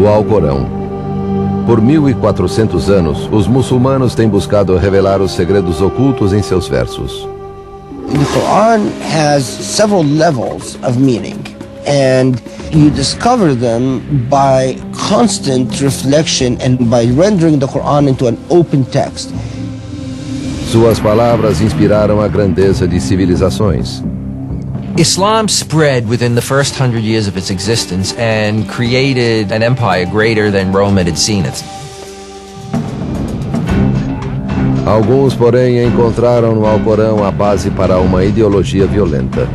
O Alcorão. Por 1400 anos, os muçulmanos têm buscado revelar os segredos ocultos em seus versos. The Quran has several levels of meaning, and you discover them by constant reflection and by rendering the Quran into an open text. Suas palavras inspiraram a grandeza de civilizações. Islam spread within the first 100 years of its existence and created an empire greater than Rome had seen it. Alguns, porém, encontraram no Alcorão a base para uma ideologia violenta.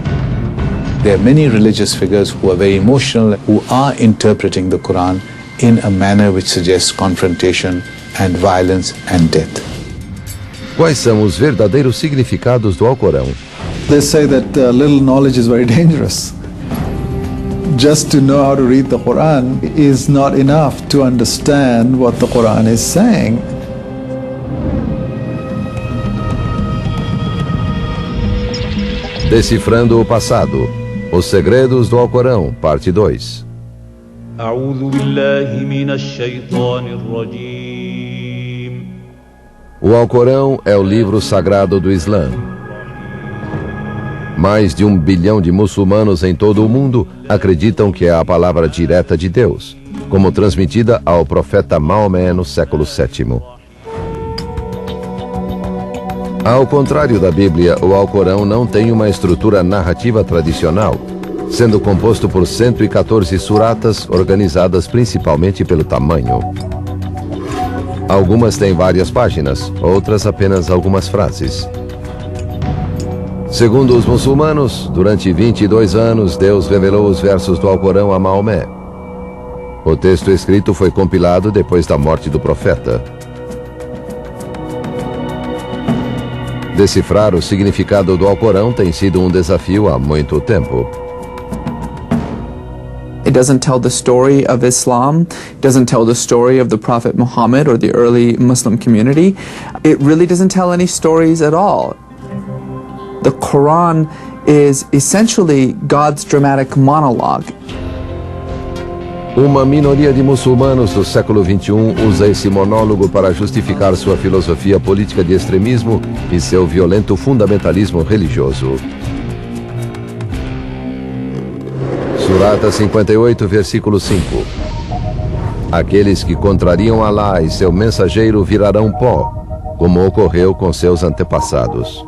There are many religious figures who are very emotional, who are interpreting the Quran in a manner which suggests confrontation and violence and death. Quais são os verdadeiros significados do Alcorão? They say that little knowledge is very dangerous. Just to know how to read the Quran is not enough to understand what the Quran is saying. Decifrando o passado. Os segredos do Alcorão, parte 2. أعوذ بالله من الشيطان الرجيم. O Alcorão é o livro sagrado do Islã. Mais de 1 bilhão de muçulmanos em todo o mundo acreditam que é a palavra direta de Deus, como transmitida ao profeta Maomé no século VII. Ao contrário da Bíblia, o Alcorão não tem uma estrutura narrativa tradicional, sendo composto por 114 suratas organizadas principalmente pelo tamanho. Algumas têm várias páginas, outras apenas algumas frases. Segundo os muçulmanos, durante 22 anos, Deus revelou os versos do Alcorão a Maomé. O texto escrito foi compilado depois da morte do profeta. Decifrar o significado do Alcorão tem sido um desafio há muito tempo. It doesn't tell the story of Islam, it doesn't tell the story of the Prophet Muhammad or the early Muslim community. It really doesn't tell any stories at all. The Quran is essentially God's dramatic monologue. Uma minoria de muçulmanos do século XXI usa esse monólogo para justificar sua filosofia política de extremismo e seu violento fundamentalismo religioso. Surata 58, versículo 5. Aqueles que contrariam Alá e seu mensageiro virarão pó, como ocorreu com seus antepassados.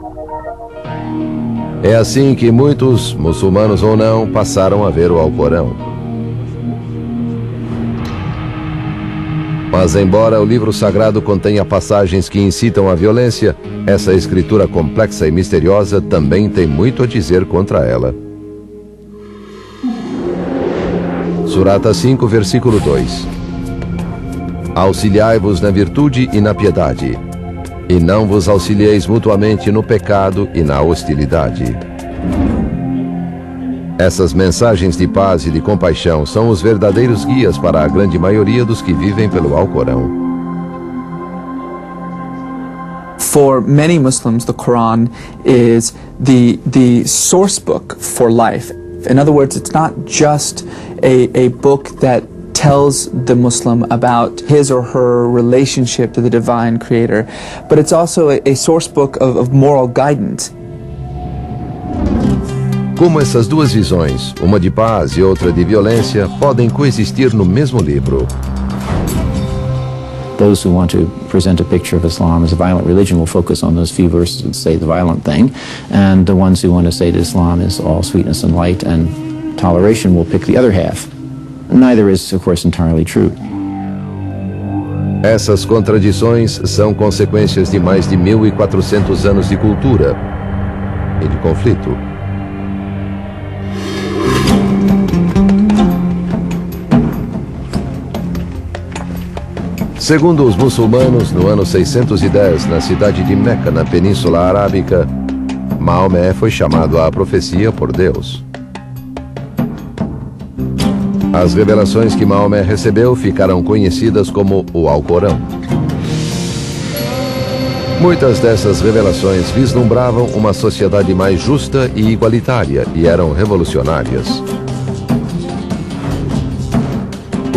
É assim que muitos, muçulmanos ou não, passaram a ver o Alcorão. Mas embora o livro sagrado contenha passagens que incitam à violência, essa escritura complexa e misteriosa também tem muito a dizer contra ela. Surata 5, versículo 2. Auxiliai-vos na virtude e na piedade, e não vos auxilieis mutuamente no pecado e na hostilidade. Essas mensagens de paz e de compaixão são os verdadeiros guias para a grande maioria dos que vivem pelo Alcorão. For many Muslims, the Quran is the source book for life. In other words, it's not just a book that tells the Muslim about his or her relationship to the divine creator, but it's also a source book of moral guidance. Como essas duas visões, uma de paz e outra de violência, podem coexistir no mesmo livro? Those who want to present a picture of Islam as a violent religion will focus on those few verses and say the violent thing, and the ones who want to say that Islam is all sweetness and light and toleration will pick the other half. Neither is, of course, entirely true. Essas contradições são consequências de mais de 1400 anos de cultura e de conflito. Segundo os muçulmanos, no ano 610, na cidade de Meca, na Península Arábica, Maomé foi chamado à profecia por Deus. As revelações que Maomé recebeu ficaram conhecidas como o Alcorão. Muitas dessas revelações vislumbravam uma sociedade mais justa e igualitária e eram revolucionárias.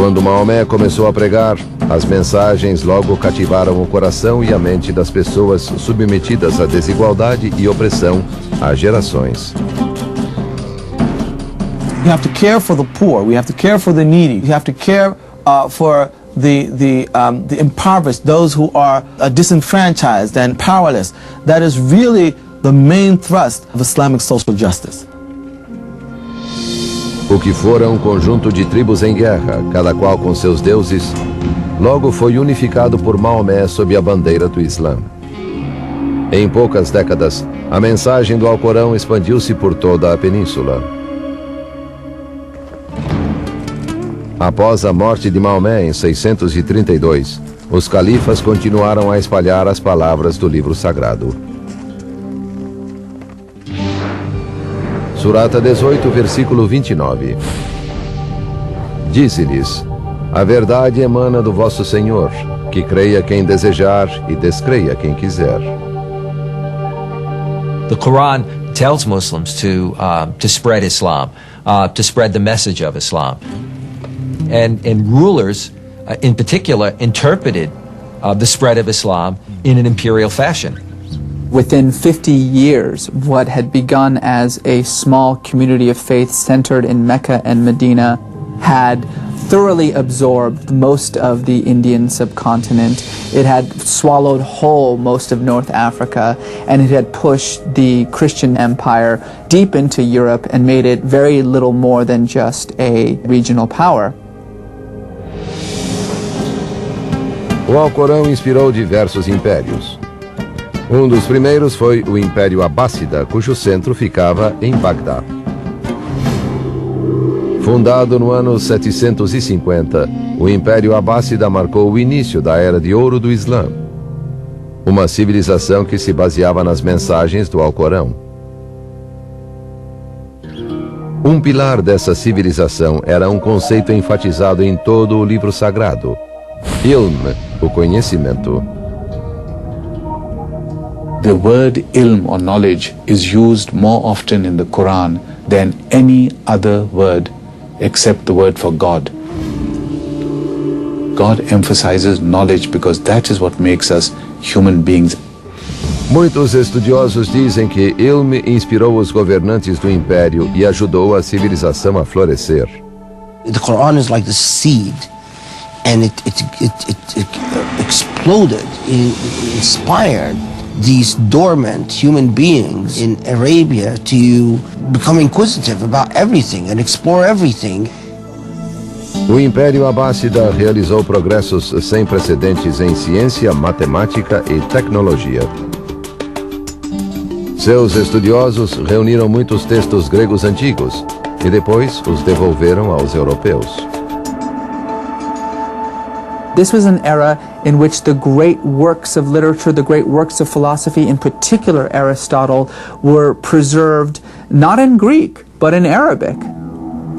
Quando Maomé começou a pregar, as mensagens logo cativaram o coração e a mente das pessoas submetidas à desigualdade e opressão há gerações. You have to care for the poor. We have to care for the needy. You have to care for the impoverished, those who are disenfranchised and powerless. That is really the main thrust of Islamic social justice. O que fora um conjunto de tribos em guerra, cada qual com seus deuses, logo foi unificado por Maomé sob a bandeira do Islã. Em poucas décadas, a mensagem do Alcorão expandiu-se por toda a península. Após a morte de Maomé em 632, os califas continuaram a espalhar as palavras do livro sagrado. Surata 18, versículo 29. Dize-lhes: a verdade emana do vosso Senhor, que creia quem desejar e descreia quem quiser. The Quran tells Muslims to spread Islam, to spread the message of Islam. And rulers, in particular, interpreted the spread of Islam in an imperial fashion. Within 50 years, what had begun as a small community of faith centered in Mecca and Medina had thoroughly absorbed most of the Indian subcontinent. It had swallowed whole most of North Africa, and it had pushed the Christian empire deep into Europe and made it very little more than just a regional power. O Alcorão inspirou diversos impérios. Um dos primeiros foi o Império Abássida, cujo centro ficava em Bagdá. Fundado no ano 750, o Império Abássida marcou o início da Era de Ouro do Islã, uma civilização que se baseava nas mensagens do Alcorão. Um pilar dessa civilização era um conceito enfatizado em todo o livro sagrado: ilm, o conhecimento. The word ilm or knowledge is used more often in the Quran than any other word except the word for God. God emphasizes knowledge because that is what makes us human beings. Muitos estudiosos dizem que ilm inspirou os governantes do império e ajudou a civilização a florescer. The Quran is like the seed, and it exploded, it inspired these dormant human beings in Arabia to become inquisitive about everything and explore everything. O Império Abássida realizou progressos sem precedentes em ciência, matemática e tecnologia. Seus estudiosos reuniram muitos textos gregos antigos e depois os devolveram aos europeus. This was an era in which the great works of literature, the great works of philosophy, in particular Aristotle, were preserved not in Greek, but in Arabic.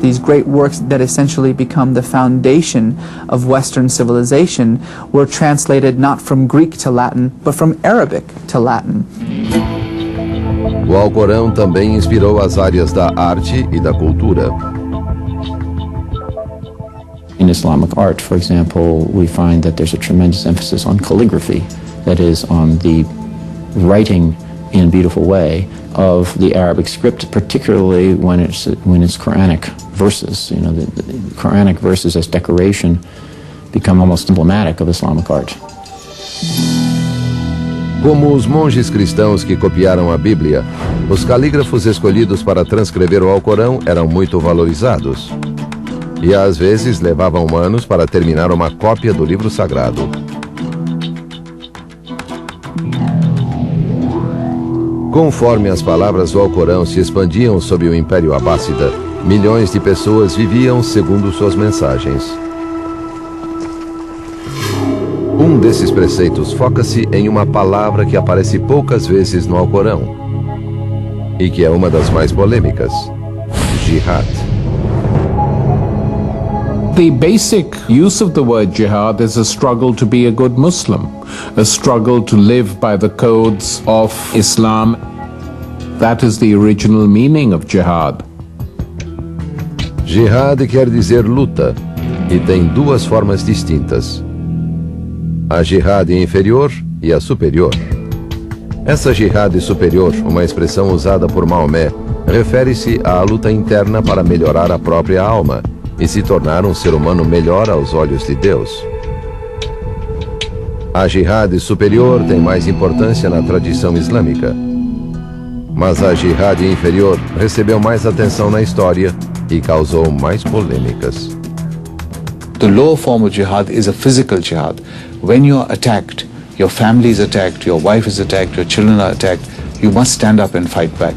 These great works that essentially become the foundation of Western civilization were translated not from Greek to Latin, but from Arabic to Latin. O Alcorão também inspirou as áreas da arte e da cultura. In Islamic art, for example, we find that there's a tremendous emphasis on calligraphy, that is, on the writing in a beautiful way of the Arabic script, particularly when it's Quranic verses. You know, the Quranic verses as decoration become almost emblematic of Islamic art. Como os monges cristãos que copiaram a Bíblia, os calígrafos escolhidos para transcrever o Alcorão eram muito valorizados. E às vezes levavam anos para terminar uma cópia do livro sagrado. Conforme as palavras do Alcorão se expandiam sob o Império Abássida, milhões de pessoas viviam segundo suas mensagens. Um desses preceitos foca-se em uma palavra que aparece poucas vezes no Alcorão e que é uma das mais polêmicas: jihad. The basic use of the word jihad is a struggle to be a good Muslim, a struggle to live by the codes of Islam. That is the original meaning of jihad. Jihad quer dizer luta, e tem duas formas distintas: a jihad inferior e a superior. Essa jihad superior, uma expressão usada por Maomé, refere-se à luta interna para melhorar a própria alma e se tornar um ser humano melhor aos olhos de Deus. A jihad superior tem mais importância na tradição islâmica, mas a jihad inferior recebeu mais atenção na história e causou mais polêmicas. The lower form of jihad is a physical jihad. When you are attacked, your family is attacked, your wife is attacked, your children are attacked, you must stand up and fight back.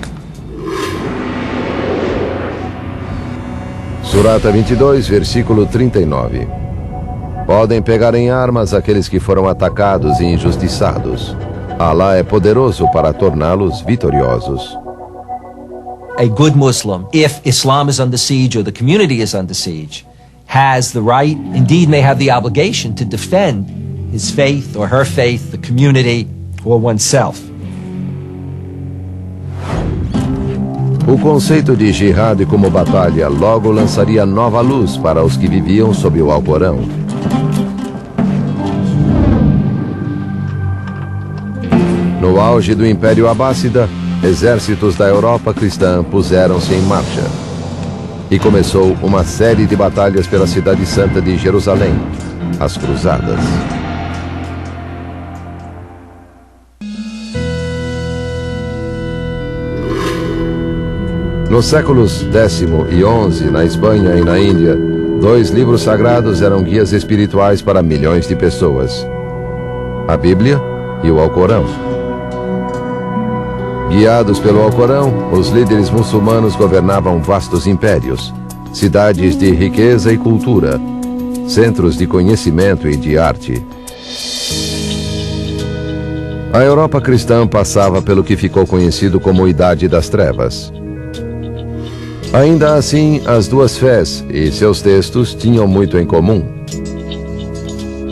Surata 22, versículo 39. Podem pegar em armas aqueles que foram atacados e injustiçados. Alá é poderoso para torná-los vitoriosos. A good Muslim, if Islam is under siege or the community is under siege, has the right, indeed may have the obligation, to defend his faith or her faith, the community, or oneself. O conceito de jihad como batalha logo lançaria nova luz para os que viviam sob o Alcorão. No auge do Império Abássida, exércitos da Europa cristã puseram-se em marcha. E começou uma série de batalhas pela cidade santa de Jerusalém, as Cruzadas. Nos séculos X e XI, na Espanha e na Índia, 2 livros sagrados eram guias espirituais para milhões de pessoas: a Bíblia e o Alcorão. Guiados pelo Alcorão, os líderes muçulmanos governavam vastos impérios, cidades de riqueza e cultura, centros de conhecimento e de arte. A Europa cristã passava pelo que ficou conhecido como Idade das Trevas. Ainda assim, as duas fés e seus textos tinham muito em comum.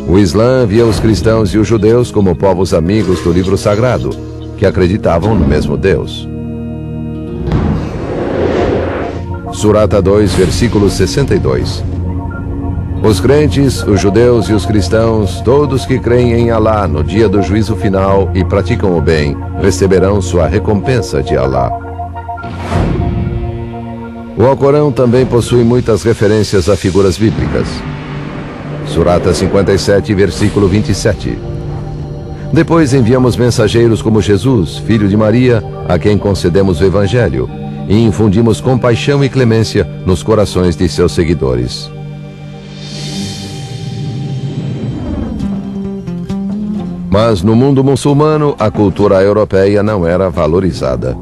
O Islã via os cristãos e os judeus como povos amigos do livro sagrado, que acreditavam no mesmo Deus. Surata 2, versículo 62. Os crentes, os judeus e os cristãos, todos que creem em Alá no dia do juízo final e praticam o bem, receberão sua recompensa de Alá. O Alcorão também possui muitas referências a figuras bíblicas. Surata 57, versículo 27. Depois enviamos mensageiros como Jesus, filho de Maria, a quem concedemos o Evangelho, e infundimos compaixão e clemência nos corações de seus seguidores. Mas no mundo muçulmano, a cultura europeia não era valorizada.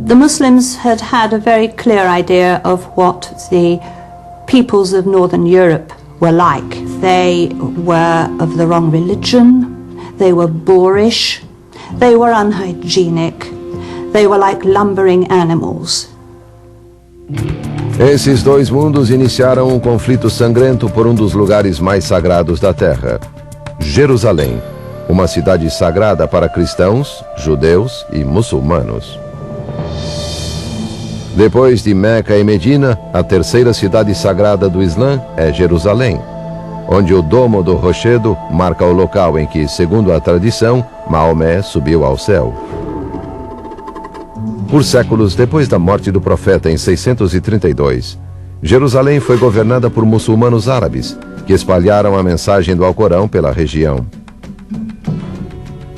The Muslims had had a very clear idea of what the peoples of Northern Europe were like. They were of the wrong religion, they were boorish, they were unhygienic, they were like lumbering animals. Esses dois mundos iniciaram um conflito sangrento por um dos lugares mais sagrados da Terra, Jerusalém, uma cidade sagrada para cristãos, judeus e muçulmanos. Depois de Meca e Medina, a terceira cidade sagrada do Islã é Jerusalém, onde o Domo do Rochedo marca o local em que, segundo a tradição, Maomé subiu ao céu. Por séculos depois da morte do profeta em 632, Jerusalém foi governada por muçulmanos árabes, que espalharam a mensagem do Alcorão pela região.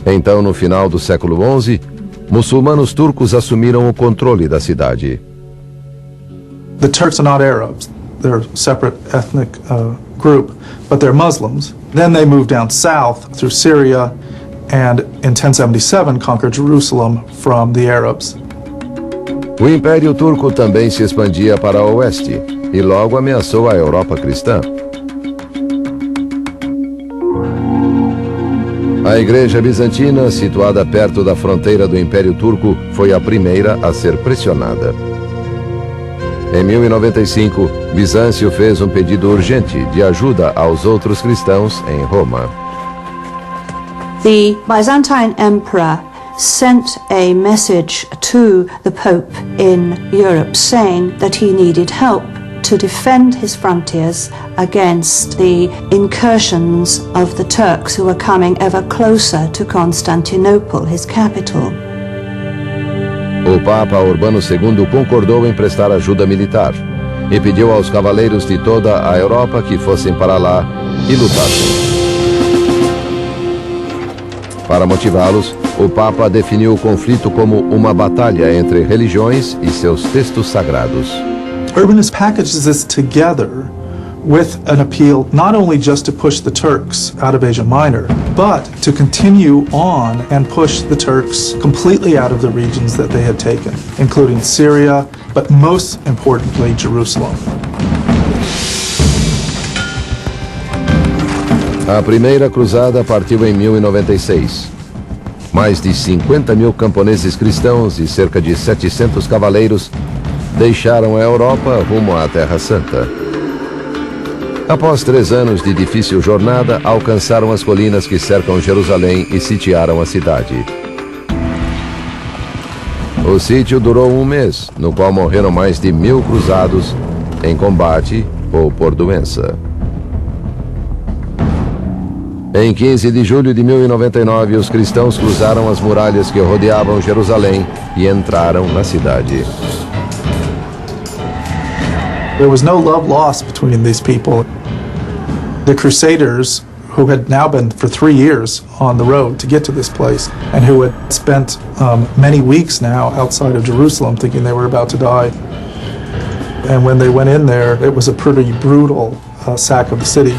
Então, no final do século XI, muçulmanos turcos assumiram o controle da cidade. The Turks are not Arabs. They're a separate ethnic group, but they're Muslims. Then they moved down south through Syria and in 1077 conquered Jerusalem from the Arabs. O Império Turco também se expandia para o oeste e logo ameaçou a Europa cristã. A Igreja Bizantina, situada perto da fronteira do Império Turco, foi a primeira a ser pressionada. Em 1095, Bizâncio fez um pedido urgente de ajuda aos outros cristãos em Roma. The Byzantine Emperor sent a message to the Pope in Europe saying that he needed help to defend his frontiers against the incursions of the Turks who were coming ever closer to Constantinople, his capital. O Papa Urbano II concordou em prestar ajuda militar e pediu aos cavaleiros de toda a Europa que fossem para lá e lutassem. Para motivá-los, o Papa definiu o conflito como uma batalha entre religiões e seus textos sagrados. Urbanus packages this together with an appeal not only just to push the Turks out of Asia Minor, but to continue on and push the Turks completely out of the regions that they had taken, including Syria, but most importantly, Jerusalem. A primeira cruzada partiu em 1096. Mais de 50.000 camponeses cristãos e cerca de 700 cavaleiros deixaram a Europa rumo à Terra Santa. Após 3 anos de difícil jornada, alcançaram as colinas que cercam Jerusalém e sitiaram a cidade. O sítio durou 1 mês, no qual morreram mais de 1000 cruzados em combate ou por doença. Em 15 de julho de 1099, os cristãos cruzaram as muralhas que rodeavam Jerusalém e entraram na cidade. There was no love lost between these people. The Crusaders, who had now been for 3 years on the road to get to this place, and who had spent many weeks now outside of Jerusalem thinking they were about to die. And when they went in there, it was a pretty brutal sack of the city.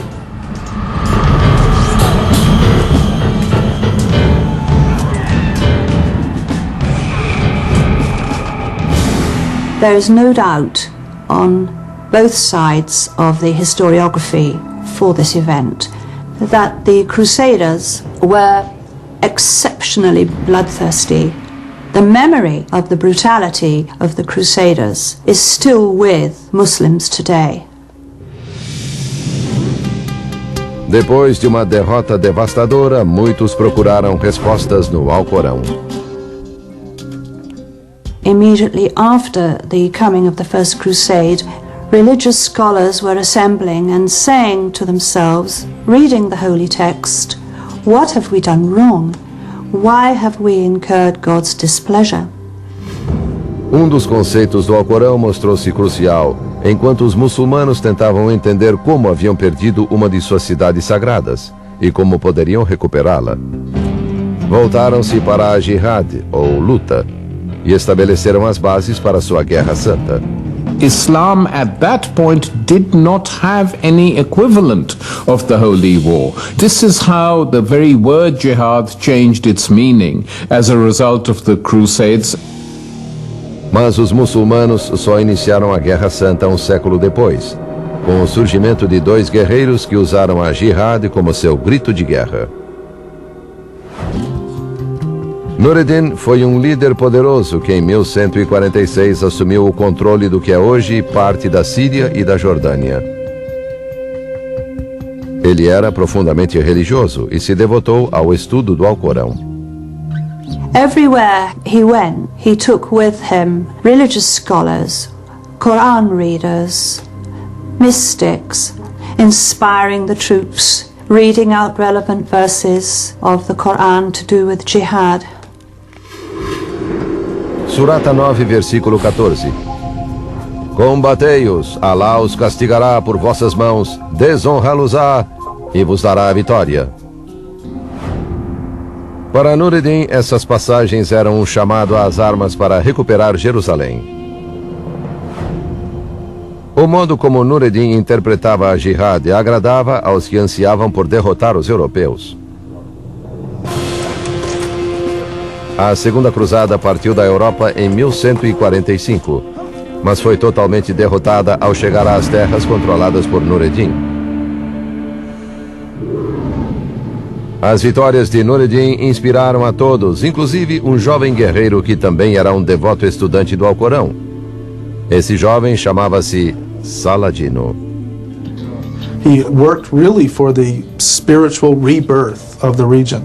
There is no doubt on both sides of the historiography for this event that the Crusaders were exceptionally bloodthirsty. The memory of the brutality of the Crusaders is still with Muslims today. Depois de uma derrota devastadora, muitos procuraram respostas no Alcorão. Immediately after the coming of the First Crusade, religious scholars were assembling and saying to themselves, reading the holy text, "What have we done wrong? Why have we incurred God's displeasure?" Dos conceitos do Alcorão mostrou-se crucial, enquanto os muçulmanos tentavam entender como haviam perdido uma de suas cidades sagradas e como poderiam recuperá-la. Voltaram-se para a jihad, ou luta, e estabeleceram as bases para sua guerra santa. Islam at that point did not have any equivalent of the holy war. This is how the very word jihad changed its meaning as a result of the Crusades. Mas os muçulmanos só iniciaram a Guerra Santa um século depois, com o surgimento de 2 guerreiros que usaram a jihad como seu grito de guerra. Nur ad-Din foi líder poderoso que em 1146 assumiu o controle do que é hoje parte da Síria e da Jordânia. Ele era profundamente religioso e se devotou ao estudo do Alcorão. Everywhere he went, he took with him religious scholars, Quran readers, mystics, inspiring the troops, reading out relevant verses of the Quran to do with jihad. Surata 9, versículo 14. Combatei-os, Alá os castigará por vossas mãos, desonrá-los-á e vos dará a vitória. Para Nur ad-Din, essas passagens eram um chamado às armas para recuperar Jerusalém. O modo como Nur ad-Din interpretava a jihad agradava aos que ansiavam por derrotar os europeus. A Segunda Cruzada partiu da Europa em 1145, mas foi totalmente derrotada ao chegar às terras controladas por Nur ad-Din. As vitórias de Nur ad-Din inspiraram a todos, inclusive um jovem guerreiro que também era um devoto estudante do Alcorão. Esse jovem chamava-se Saladino. He worked really for the spiritual rebirth of the region.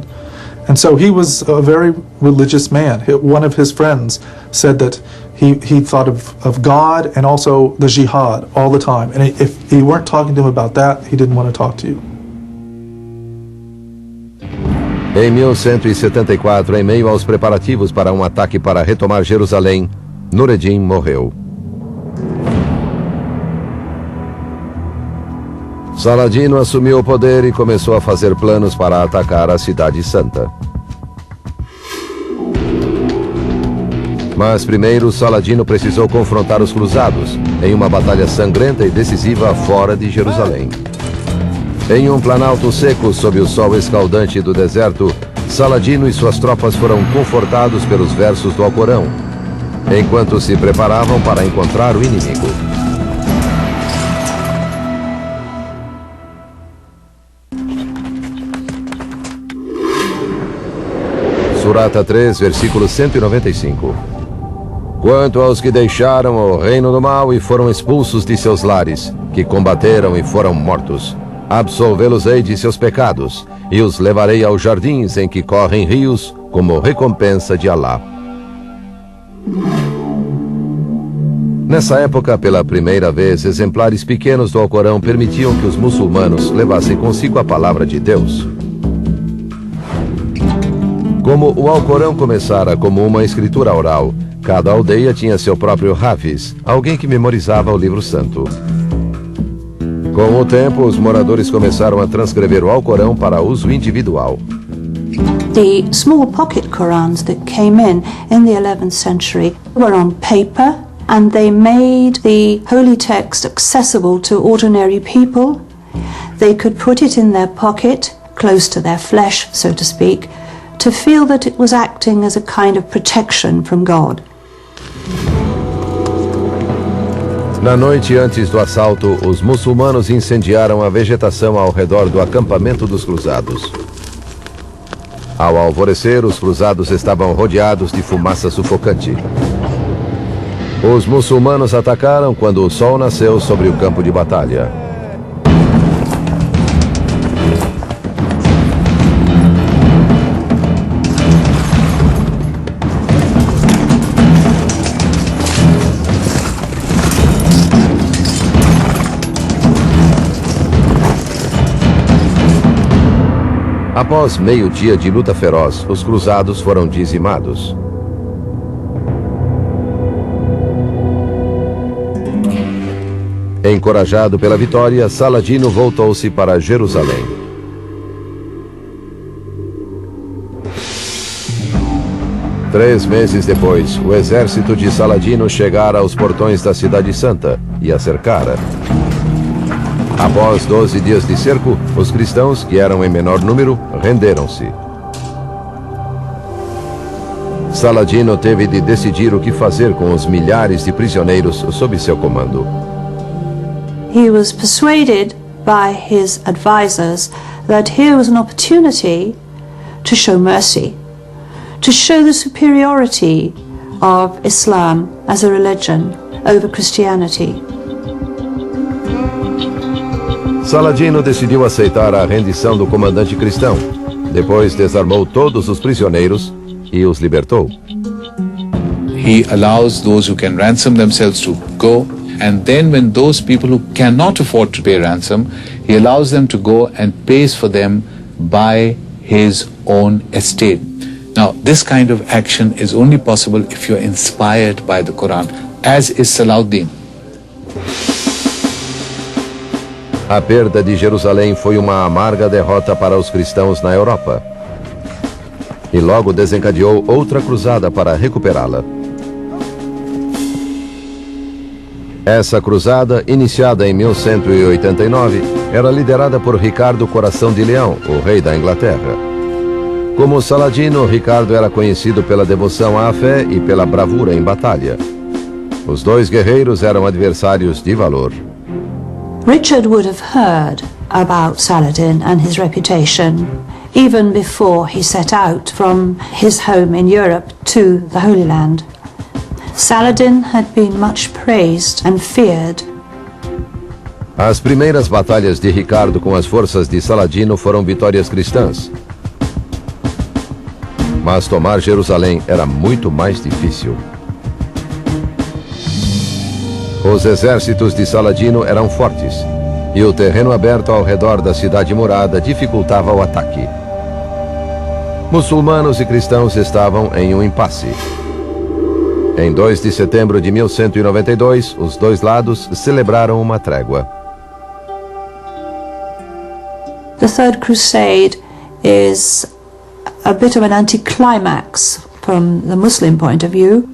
And so he was a very religious man. One of his friends said that He thought of God and also the jihad all the time. And if you weren't talking to him about that, he didn't want to talk to you. Em 1174, em meio aos preparativos para um ataque para retomar Jerusalém, Nureddin morreu. Saladino assumiu o poder e começou a fazer planos para atacar a Cidade Santa. Mas primeiro, Saladino precisou confrontar os cruzados em uma batalha sangrenta e decisiva fora de Jerusalém. Em um planalto seco, sob o sol escaldante do deserto, Saladino e suas tropas foram confortados pelos versos do Alcorão, enquanto se preparavam para encontrar o inimigo. Surata 3, versículo 195. Quanto aos que deixaram o reino do mal e foram expulsos de seus lares, que combateram e foram mortos, absolvê-los-ei de seus pecados, e os levarei aos jardins em que correm rios, como recompensa de Alá. Nessa época, pela primeira vez, exemplares pequenos do Alcorão permitiam que os muçulmanos levassem consigo a palavra de Deus. Como o Alcorão começara como uma escritura oral, cada aldeia tinha seu próprio hafiz, alguém que memorizava o livro santo. Com o tempo, os moradores começaram a transcrever o Alcorão para uso individual. The small pocket Qurans that came in the 11th century were on paper, and they made the holy text accessible to ordinary people. They could put it in their pocket, close to their flesh, so to speak, to feel that it was acting as a kind of protection from God. Na noite antes do assalto, os muçulmanos incendiaram a vegetação ao redor do acampamento dos cruzados. Ao alvorecer, os cruzados estavam rodeados de fumaça sufocante. Os muçulmanos atacaram quando o sol nasceu sobre o campo de batalha. Após meio-dia de luta feroz, os cruzados foram dizimados. Encorajado pela vitória, Saladino voltou-se para Jerusalém. Três meses depois, o exército de Saladino chegara aos portões da Cidade Santa e a cercara. Após 12 dias de cerco, os cristãos, que eram em menor número, renderam-se. Saladino teve de decidir o que fazer com os milhares de prisioneiros sob seu comando. He was persuaded by his advisors that here was an opportunity to show mercy, to show the superiority of Islam as a religion over Christianity. Saladino decidiu aceitar a rendição do comandante cristão. Depois desarmou todos os prisioneiros e os libertou. He allows those who can ransom themselves to go, and then when those people who cannot afford to pay ransom, he allows them to go and pays for them by his own estate. Now, this kind of action is only possible if you're inspired by the Quran, as is Salahuddin. A perda de Jerusalém foi uma amarga derrota para os cristãos na Europa. E logo desencadeou outra cruzada para recuperá-la. Essa cruzada, iniciada em 1189, era liderada por Ricardo Coração de Leão, o rei da Inglaterra. Como Saladino, Ricardo era conhecido pela devoção à fé e pela bravura em batalha. Os dois guerreiros eram adversários de valor. Richard would have heard about Saladin and his reputation even before he set out from his home in Europe to the Holy Land. Saladin had been much praised and feared. As primeiras batalhas de Ricardo com as forças de Saladino foram vitórias cristãs. Mas tomar Jerusalém era muito mais difícil. Os exércitos de Saladino eram fortes, e o terreno aberto ao redor da cidade murada dificultava o ataque. Muçulmanos e cristãos estavam em um impasse. Em 2 de setembro de 1192, os dois lados celebraram uma trégua. The Third Crusade is a bit of an anticlimax from the Muslim point of view.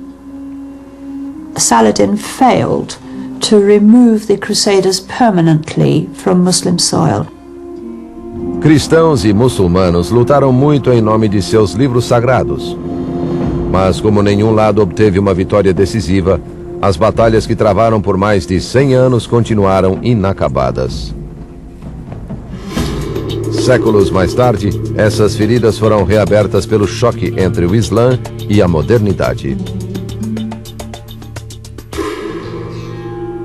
Saladin failed to remove the Crusaders permanently from Muslim soil. Cristãos e muçulmanos lutaram muito em nome de seus livros sagrados. Mas como nenhum lado obteve uma vitória decisiva, as batalhas que travaram por mais de 100 anos continuaram inacabadas. Séculos mais tarde, essas feridas foram reabertas pelo choque entre o Islã e a modernidade.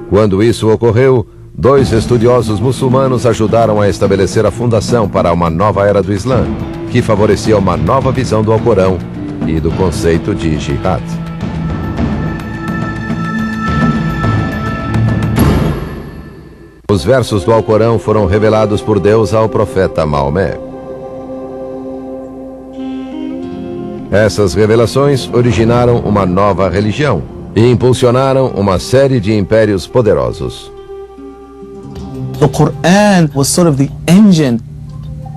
Quando isso ocorreu, 2 estudiosos muçulmanos ajudaram a estabelecer a fundação para uma nova era do Islã, que favorecia uma nova visão do Alcorão e do conceito de jihad. Os versos do Alcorão foram revelados por Deus ao profeta Maomé. Essas revelações originaram uma nova religião e impulsionaram uma série de impérios poderosos. The Quran was sort of the engine.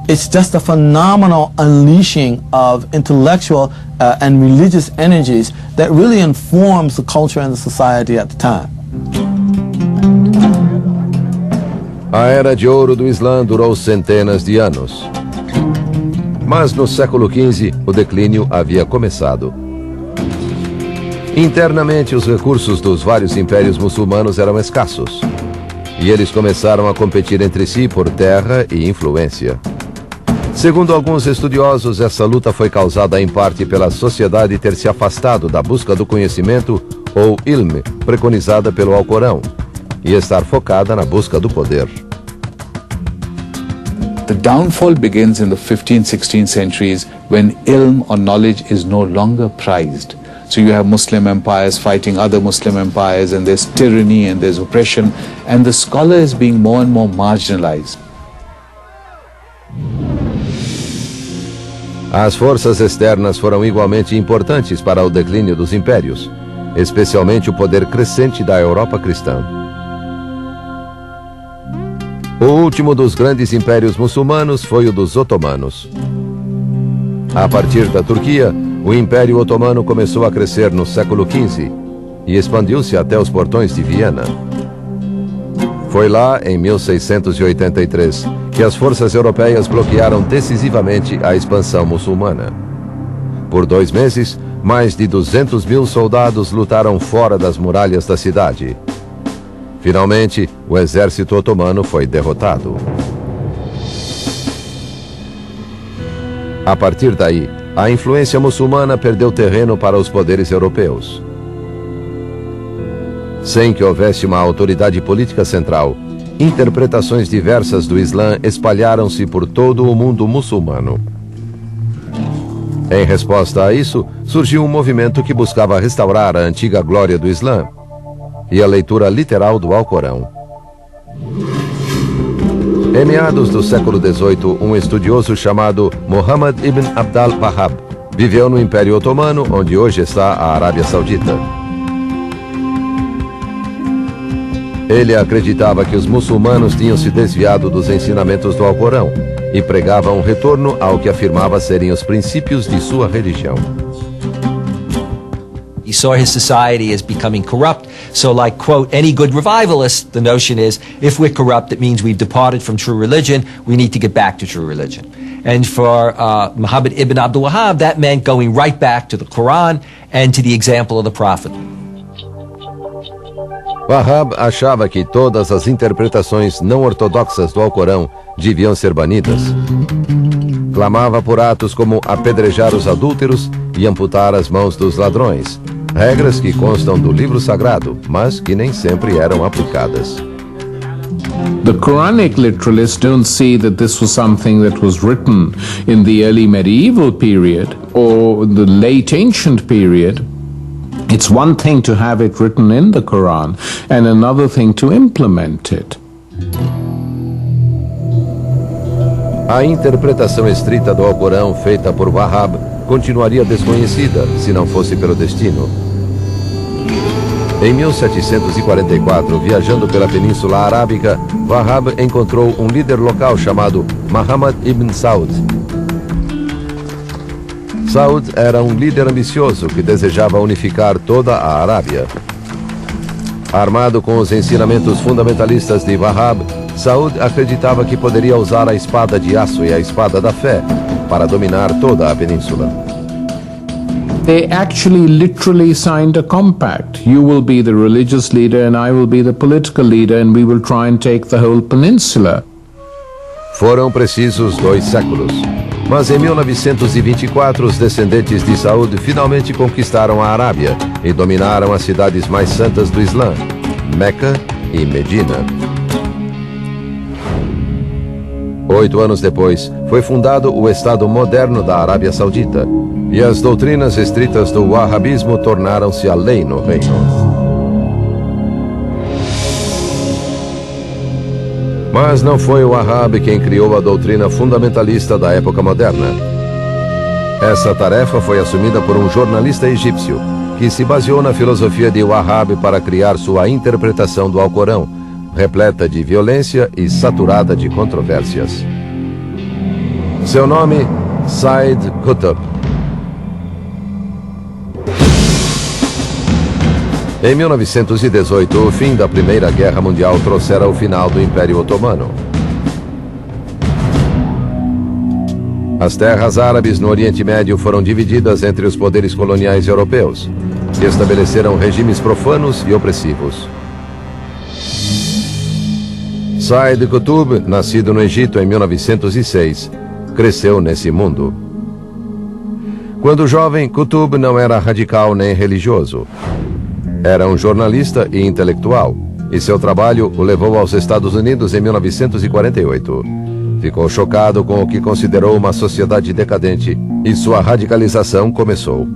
It's just a phenomenal unleashing of intellectual and religious energies that really informs the culture and the society at the time. A Era de Ouro do Islã durou centenas de anos. Mas no século XV, o declínio havia começado. Internamente, os recursos dos vários impérios muçulmanos eram escassos. E eles começaram a competir entre si por terra e influência. Segundo alguns estudiosos, essa luta foi causada em parte pela sociedade ter se afastado da busca do conhecimento, ou ilm, preconizada pelo Alcorão, e estar focada na busca do poder. The downfall begins in the 15th, 16th centuries when ilm or knowledge is no longer prized. So you have Muslim empires fighting other Muslim empires, and there's tyranny and there's oppression, and the scholar is being more and more marginalized. As forças externas foram igualmente importantes para o declínio dos impérios, especialmente o poder crescente da Europa cristã. O último dos grandes impérios muçulmanos foi o dos otomanos. A partir da Turquia, o Império Otomano começou a crescer no século XV e expandiu-se até os portões de Viena. Foi lá, em 1683, que as forças europeias bloquearam decisivamente a expansão muçulmana. Por 2 meses, mais de 200.000 soldados lutaram fora das muralhas da cidade. Finalmente, o exército otomano foi derrotado. A partir daí, a influência muçulmana perdeu terreno para os poderes europeus. Sem que houvesse uma autoridade política central, interpretações diversas do Islã espalharam-se por todo o mundo muçulmano. Em resposta a isso, surgiu um movimento que buscava restaurar a antiga glória do Islã e a leitura literal do Alcorão. Em meados do século XVIII, um estudioso chamado Muhammad ibn Abd al-Wahhab viveu no Império Otomano, onde hoje está a Arábia Saudita. Ele acreditava que os muçulmanos tinham se desviado dos ensinamentos do Alcorão e pregava um retorno ao que afirmava serem os princípios de sua religião. He saw his society as becoming corrupt. So like, quote, any good revivalist, the notion is, if we're corrupt, it means we've departed from true religion. We need to get back to true religion. And for Muhammad ibn Abd al-Wahhab, that meant going right back to the Quran and to the example of the Prophet. Wahhab achava que todas as interpretações não ortodoxas do Alcorão deviam ser banidas. Clamava por atos como apedrejar os adúlteros e amputar as mãos dos ladrões, regras que constam do livro sagrado, mas que nem sempre eram aplicadas. The Quranic literalists don't see that this was something that was written in the early medieval period or the late ancient period. It's one thing to have it written in the Quran and another thing to implement it. A interpretação estrita do Alcorão feita por Wahhab continuaria desconhecida se não fosse pelo destino. Em 1744, viajando pela Península Arábica, Wahhab encontrou um líder local chamado Muhammad ibn Saud. Saud era um líder ambicioso que desejava unificar toda a Arábia. Armado com os ensinamentos fundamentalistas de Wahhab, Saud acreditava que poderia usar a espada de aço e a espada da fé para dominar toda a península. They actually literally signed a compact. You will be the religious leader and I will be the political leader and we will try and take the whole peninsula. Foram precisos 2 séculos. Mas em 1924, os descendentes de Saud finalmente conquistaram a Arábia e dominaram as cidades mais santas do Islã, Meca e Medina. 8 anos depois, foi fundado o Estado moderno da Arábia Saudita, e as doutrinas estritas do Wahhabismo tornaram-se a lei no reino. Mas não foi o Wahhab quem criou a doutrina fundamentalista da época moderna. Essa tarefa foi assumida por um jornalista egípcio, que se baseou na filosofia de Wahhab para criar sua interpretação do Alcorão, repleta de violência e saturada de controvérsias. Seu nome, Said Qutb. Em 1918, o fim da Primeira Guerra Mundial trouxera o final do Império Otomano. As terras árabes no Oriente Médio foram divididas entre os poderes coloniais europeus, que estabeleceram regimes profanos e opressivos. Said Qutb, nascido no Egito em 1906, cresceu nesse mundo. Quando jovem, Qutb não era radical nem religioso. Era um jornalista e intelectual, e seu trabalho o levou aos Estados Unidos em 1948. Ficou chocado com o que considerou uma sociedade decadente, e sua radicalização começou.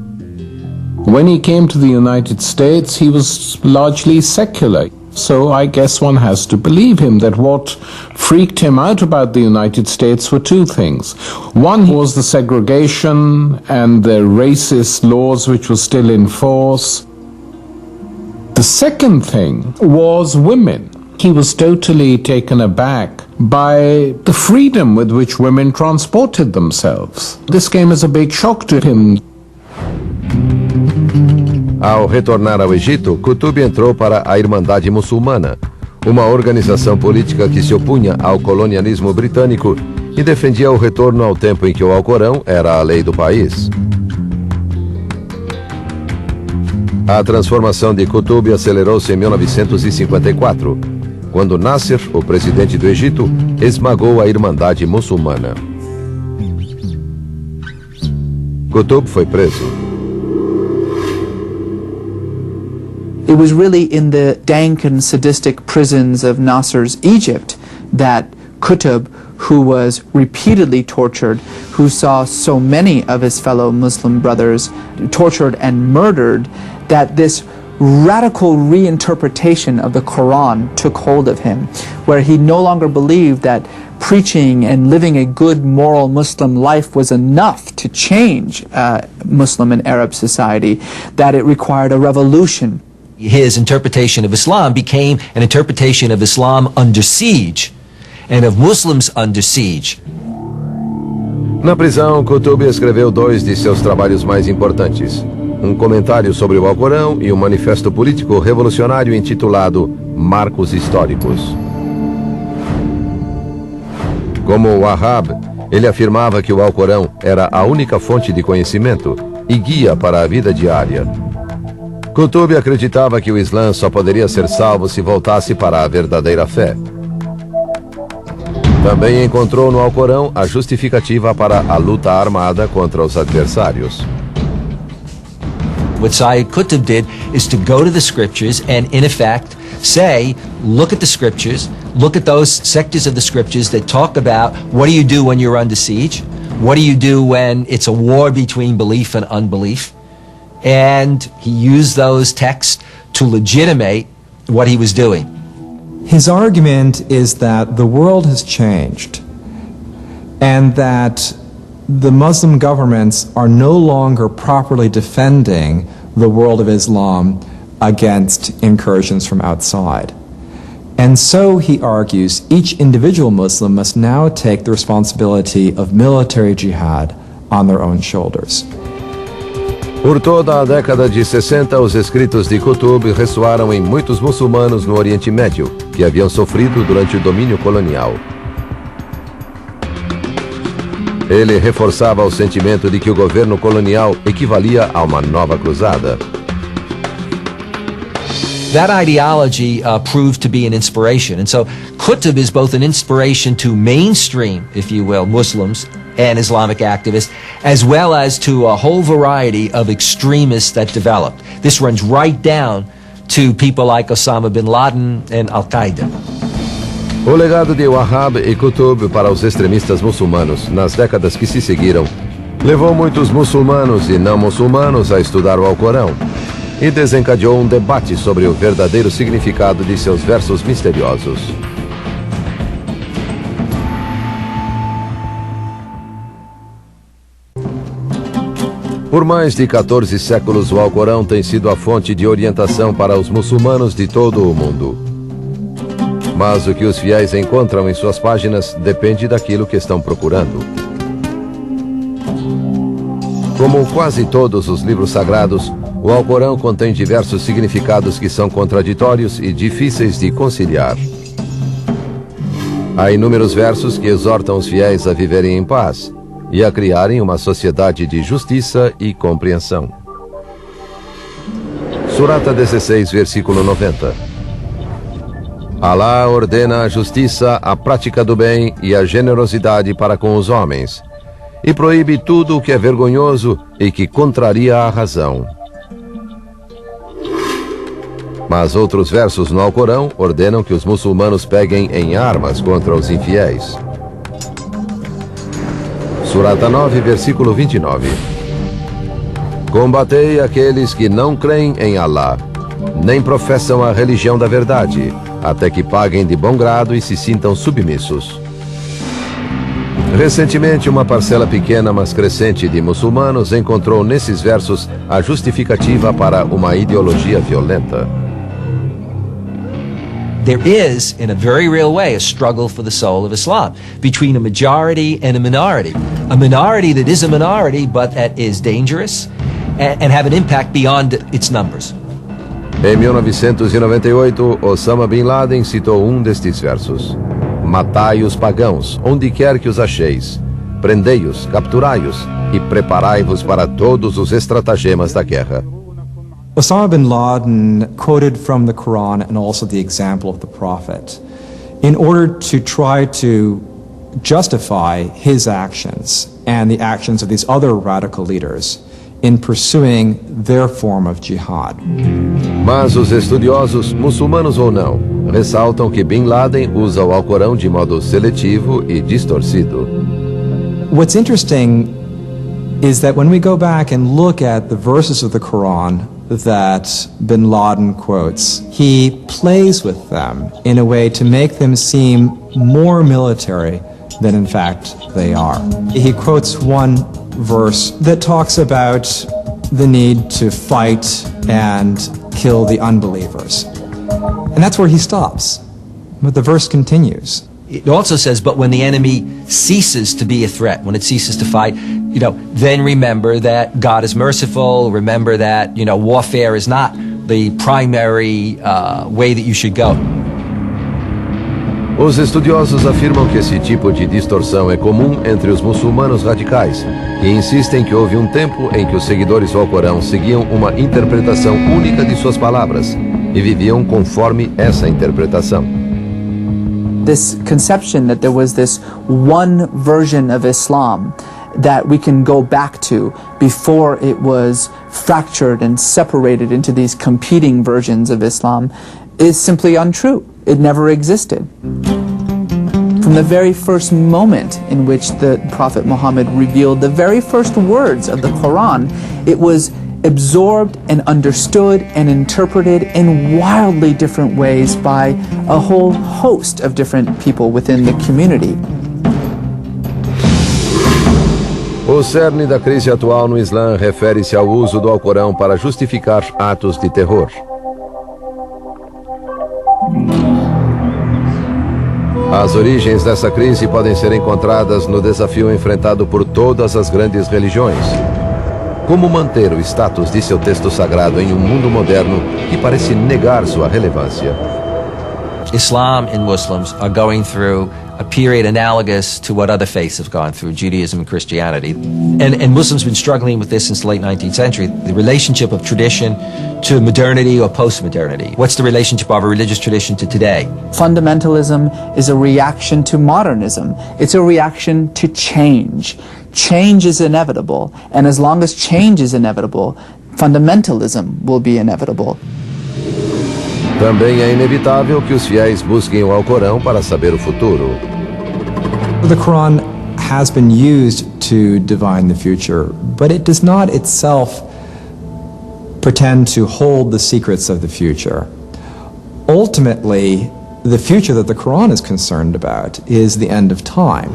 When he came to the United States, he was largely secular. So I guess one has to believe him that what freaked him out about the United States were 2 things. One was the segregation and the racist laws which were still in force. The second thing was women. He was totally taken aback by the freedom with which women transported themselves. This came as a big shock to him. Ao retornar ao Egito, Qutb entrou para a Irmandade Muçulmana, uma organização política que se opunha ao colonialismo britânico e defendia o retorno ao tempo em que o Alcorão era a lei do país. A transformação de Qutb acelerou-se em 1954, quando Nasser, o presidente do Egito, esmagou a Irmandade Muçulmana. Qutb foi preso. It was really in the dank and sadistic prisons of Nasser's Egypt that Qutb, who was repeatedly tortured, who saw so many of his fellow Muslim brothers tortured and murdered, that this radical reinterpretation of the Quran took hold of him, where he no longer believed that preaching and living a good moral Muslim life was enough to change Muslim and Arab society, that it required a revolution. His interpretation of Islam became an interpretation of Islam under siege and of Muslims under siege. Na prisão, Qutb escreveu 2 de seus trabalhos mais importantes: um comentário sobre o Alcorão e um manifesto político revolucionário intitulado Marcos Históricos. Como o Wahhab, ele afirmava que o Alcorão era a única fonte de conhecimento e guia para a vida diária. Qutb acreditava que o Islã só poderia ser salvo se voltasse para a verdadeira fé. Também encontrou no Alcorão a justificativa para a luta armada contra os adversários. What Sayyid Qutb did is to go to the scriptures and, in effect, say, look at the scriptures, look at those sectors of the scriptures that talk about what do you do when you're under siege, what do you do when it's a war between belief and unbelief, and he used those texts to legitimate what he was doing. His argument is that the world has changed and that the Muslim governments are no longer properly defending the world of Islam against incursions from outside. And so, he argues, each individual Muslim must now take the responsibility of military jihad on their own shoulders. Por toda a década de 60, os escritos de Qutb ressoaram em muitos muçulmanos no Oriente Médio, que haviam sofrido durante o domínio colonial. Ele reforçava o sentimento de que o governo colonial equivalia a uma nova cruzada. That ideology proved to be an inspiration. And so Qutb is both an inspiration to mainstream, if you will, Muslims and Islamic activists, as well as to a whole variety of extremists that developed. This runs right down to people like Osama bin Laden and Al-Qaeda. O legado de Wahhab e Qutb para os extremistas muçulmanos nas décadas que se seguiram levou muitos muçulmanos e não muçulmanos a estudar o Alcorão e desencadeou um debate sobre o verdadeiro significado de seus versos misteriosos. Por mais de 14 séculos, o Alcorão tem sido a fonte de orientação para os muçulmanos de todo o mundo. Mas o que os fiéis encontram em suas páginas depende daquilo que estão procurando. Como quase todos os livros sagrados, o Alcorão contém diversos significados que são contraditórios e difíceis de conciliar. Há inúmeros versos que exortam os fiéis a viverem em paz e a criarem uma sociedade de justiça e compreensão. Surata 16, versículo 90. Alá ordena a justiça, a prática do bem e a generosidade para com os homens, e proíbe tudo o que é vergonhoso e que contraria a razão. Mas outros versos no Alcorão ordenam que os muçulmanos peguem em armas contra os infiéis. Surata 9, versículo 29. Combatei aqueles que não creem em Alá, nem professam a religião da verdade, até que paguem de bom grado e se sintam submissos. Recentemente, uma parcela pequena, mas crescente de muçulmanos encontrou nesses versos a justificativa para uma ideologia violenta. There is, in a very real way, a struggle for the soul of Islam between a majority and a minority. A minority that is a minority, but that is dangerous and have an impact beyond its numbers. Em 1998, Osama bin Laden citou um destes versos. Matai os pagãos, onde quer que os acheis. Prendei-os, capturai-os e preparai-vos para todos os estratagemas da guerra. Osama bin Laden quoted from the Quran and also the example of the Prophet in order to try to justify his actions and the actions of these other radical leaders in pursuing their form of jihad. Mas os estudiosos, muçulmanos ou não, ressaltam que Bin Laden usa o Alcorão de modo seletivo e distorcido. What's interesting is that when we go back and look at the verses of the Quran that Bin Laden quotes, he plays with them in a way to make them seem more military than in fact they are. He quotes one verse that talks about the need to fight and kill the unbelievers. And that's where he stops. But the verse continues. It also says, but when the enemy ceases to be a threat, when it ceases to fight, then remember that God is merciful, remember that, warfare is not the primary way that you should go. Os estudiosos afirmam que esse tipo de distorção é comum entre os muçulmanos radicais, que insistem que houve um tempo em que os seguidores do Alcorão seguiam uma interpretação única de suas palavras e viviam conforme essa interpretação. This conception that there was this one version of Islam that we can go back to before it was fractured and separated into these competing versions of Islam is simply untrue. It never existed. From the very first moment in which the Prophet Muhammad revealed the very first words of the Quran, it was absorbed and understood and interpreted in wildly different ways by a whole host of different people within the community. O cerne da crise atual no Islã refere-se ao uso do Alcorão para justificar atos de terror. As origens dessa crise podem ser encontradas no desafio enfrentado por todas as grandes religiões. Como manter o status de seu texto sagrado em um mundo moderno que parece negar sua relevância? Islam and Muslims are going through a period analogous to what other faiths have gone through, Judaism and Christianity. And Muslims have been struggling with this since the late 19th century, the relationship of tradition to modernity or post-modernity. What's the relationship of a religious tradition to today? Fundamentalism is a reaction to modernism. It's a reaction to change. Change is inevitable, and as long as change is inevitable, fundamentalism will be inevitable. Também é inevitável que os fiéis busquem o Alcorão para saber o futuro. The Quran has been used to divine the future, but it does not itself pretend to hold the secrets of the future. Ultimately, the future that the Quran is concerned about is the end of time.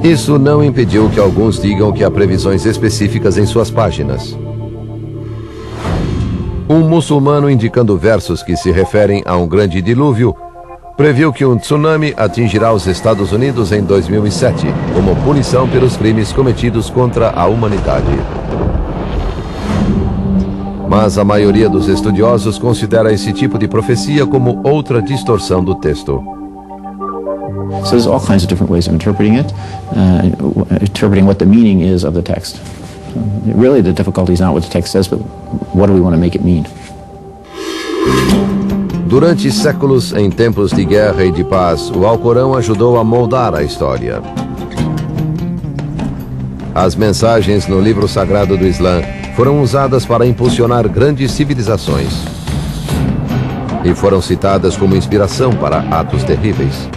Isso não impediu que alguns digam que há previsões específicas em suas páginas. Um muçulmano indicando versos que se referem a um grande dilúvio previu que um tsunami atingirá os Estados Unidos em 2007, como punição pelos crimes cometidos contra a humanidade. Mas a maioria dos estudiosos considera esse tipo de profecia como outra distorção do texto. So there's all kinds of different ways of interpreting it, interpreting what the meaning is of the text. Really, the difficulty is not what the text says, but what do we want to make it mean? Durante séculos, em tempos de guerra e de paz, o Alcorão ajudou a moldar a história. As mensagens no livro sagrado do Islã foram usadas para impulsionar grandes civilizações e foram citadas como inspiração para atos terríveis.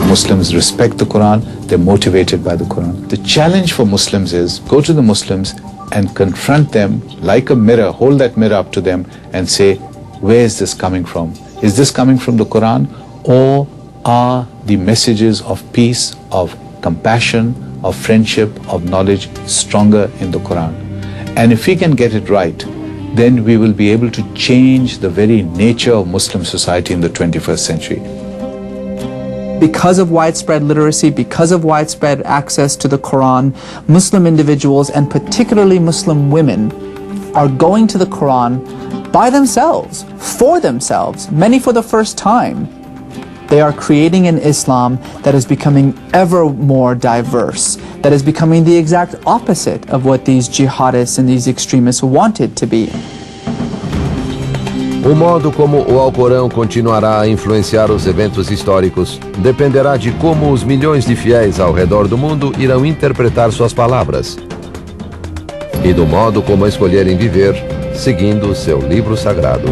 Muslims respect the Quran, they're motivated by the Quran. The challenge for Muslims is go to the Muslims and confront them like a mirror, hold that mirror up to them and say, where is this coming from? Is this coming from the Quran, or are the messages of peace, of compassion, of friendship, of knowledge stronger in the Quran? And if we can get it right, then we will be able to change the very nature of Muslim society in the 21st century. Because of widespread literacy, because of widespread access to the Quran, Muslim individuals, and particularly Muslim women, are going to the Quran by themselves, for themselves, many for the first time. They are creating an Islam that is becoming ever more diverse, that is becoming the exact opposite of what these jihadists and these extremists wanted to be. O modo como o Alcorão continuará a influenciar os eventos históricos dependerá de como os milhões de fiéis ao redor do mundo irão interpretar suas palavras e do modo como escolherem viver seguindo seu livro sagrado.